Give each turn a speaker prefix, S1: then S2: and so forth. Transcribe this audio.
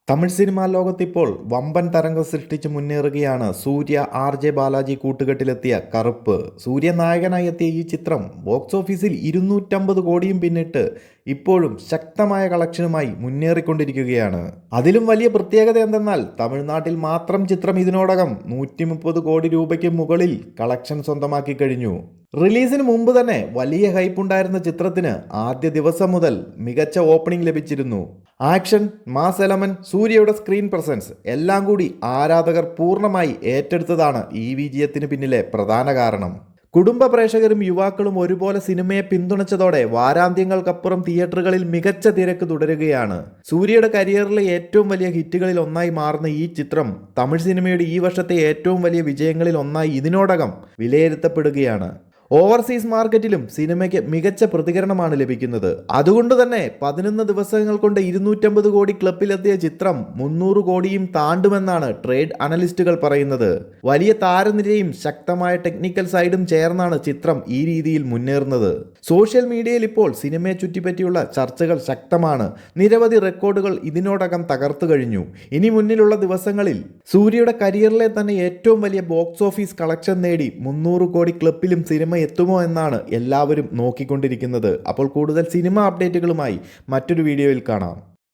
S1: Tamil cinema ലോകത്തിപ്പോൾ വമ്പൻ തരംഗം സൃഷ്ടിച്ച് മുന്നേറുകയാണ് സൂര്യ RJ ബാലാജി കൂട്ടുകെട്ടിലെത്തിയ കറുപ്പ്. സൂര്യ നായകനായി എത്തിയ ഈ ചിത്രം ബോക്സ് ഓഫീസിൽ 250 കോടിയും പിന്നിട്ട് ഇപ്പോഴും ശക്തമായ കളക്ഷനുമായി മുന്നേറിക്കൊണ്ടിരിക്കുകയാണ്. അതിലും വലിയ പ്രത്യേകത എന്തെന്നാൽ തമിഴ്നാട്ടിൽ മാത്രം ചിത്രം ഇതിനോടകം 130 കോടി രൂപയ്ക്ക് മുകളിൽ കളക്ഷൻ സ്വന്തമാക്കി കഴിഞ്ഞു. റിലീസിന് മുമ്പ് തന്നെ വലിയ ഹൈപ്പുണ്ടായിരുന്ന ചിത്രത്തിന് ആദ്യ ദിവസം മുതൽ മികച്ച ഓപ്പണിംഗ് ലഭിച്ചിരുന്നു. ആക്ഷൻ, മാസ് എലമെന്റ്, സൂര്യയുടെ സ്ക്രീൻ പ്രസൻസ് എല്ലാം കൂടി ആരാധകർ പൂർണ്ണമായി ഏറ്റെടുത്തതാണ് ഈ വിജയത്തിന് പിന്നിലെ പ്രധാന കാരണം. കുടുംബ പ്രേക്ഷകരും യുവാക്കളും ഒരുപോലെ സിനിമയെ പിന്തുണച്ചതോടെ വാരാന്ത്യങ്ങൾക്കപ്പുറം തിയേറ്ററുകളിൽ മികച്ച തിരക്ക് തുടരുകയാണ്. സൂര്യയുടെ കരിയറിലെ ഏറ്റവും വലിയ ഹിറ്റുകളിൽ ഒന്നായി മാറുന്ന ഈ ചിത്രം തമിഴ് സിനിമയുടെ ഈ വർഷത്തെ ഏറ്റവും വലിയ വിജയങ്ങളിൽ ഒന്നായി ഇതിനോടകം വിലയിരുത്തപ്പെടുകയാണ്. ഓവർസീസ് മാർക്കറ്റിലും സിനിമയ്ക്ക് മികച്ച പ്രതികരണമാണ് ലഭിക്കുന്നത്. അതുകൊണ്ട് തന്നെ 11 ദിവസങ്ങൾ കൊണ്ട് 250 കോടി ക്ലബിലെത്തിയ ചിത്രം 300 കോടിയും താണ്ടുമെന്നാണ് ട്രേഡ് അനലിസ്റ്റുകൾ പറയുന്നത്. വലിയ താരനിരയും ശക്തമായ ടെക്നിക്കൽ സൈഡും ചേർന്നാണ് ചിത്രം ഈ രീതിയിൽ മുന്നേറുന്നത്. സോഷ്യൽ മീഡിയയിൽ ഇപ്പോൾ സിനിമയെ ചുറ്റിപ്പറ്റിയുള്ള ചർച്ചകൾ ശക്തമാണ്. നിരവധി റെക്കോർഡുകൾ ഇതിനോടകം തകർത്തു കഴിഞ്ഞു. ഇനി മുന്നിലുള്ള ദിവസങ്ങളിൽ സൂര്യയുടെ കരിയറിലെ തന്നെ ഏറ്റവും വലിയ ബോക്സ് ഓഫീസ് കളക്ഷൻ നേടി 300 കോടി ക്ലബിലും സിനിമ എത്തുമോ എന്നാണ് എല്ലാവരും നോക്കിക്കൊണ്ടിരിക്കുന്നത്. അപ്പോൾ കൂടുതൽ സിനിമ അപ്ഡേറ്റുകളുമായി മറ്റൊരു വീഡിയോയിൽ കാണാം.